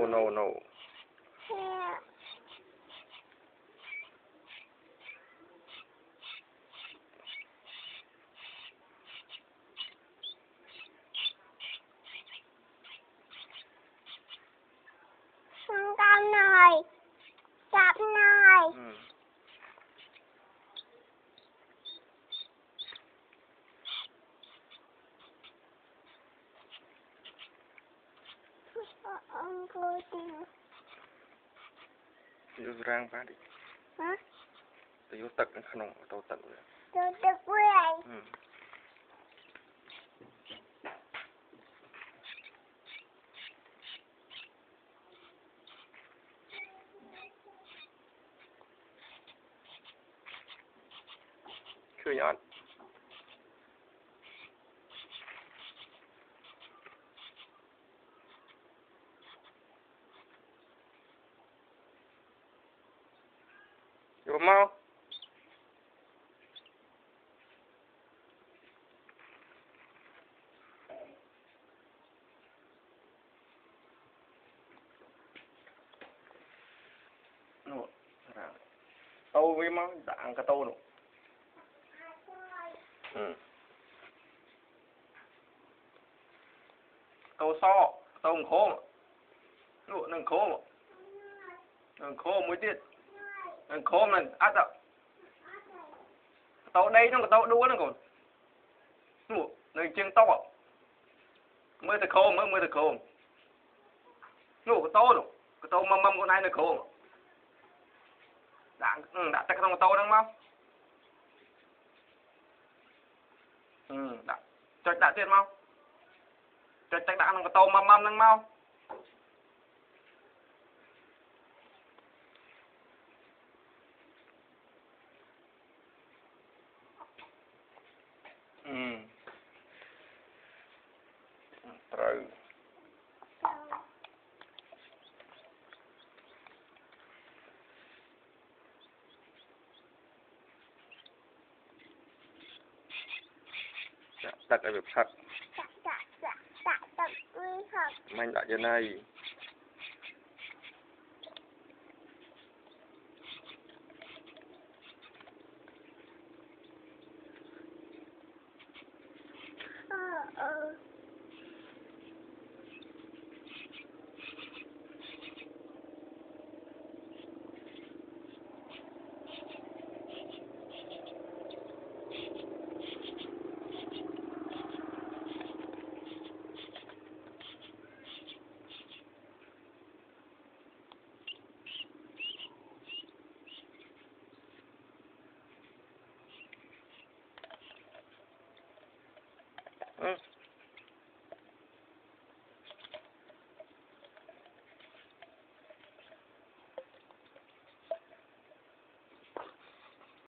no. Con này, cặp này. Ông cô tìm. Vô rang phá đi. Hả? Tôi vô tật không, tôi tật. Tôi tật với anh. Khơi nhọn. Vô mau. Tâu với máu dạng cái tô nữa. Tâu so, tâu khô mà. Nụ nâng khô mà. Nâng khô mới tiết. Nâng khô mà át ạ. Tâu đây nó có tâu đua nó còn. Nụ nâng chiêng tóc ạ. Mới thật khô, mới thật khô. Nụ có tâu nụ. Có tâu mâm con này nó khô mà. Đã chắc không có tâu đang mau. Cho đã tiền mau. Cho chắc đã không có tâu mâm đang mau. Rồi. Đặt ở việc thật. Đặt với thật. Mình đặt trên này.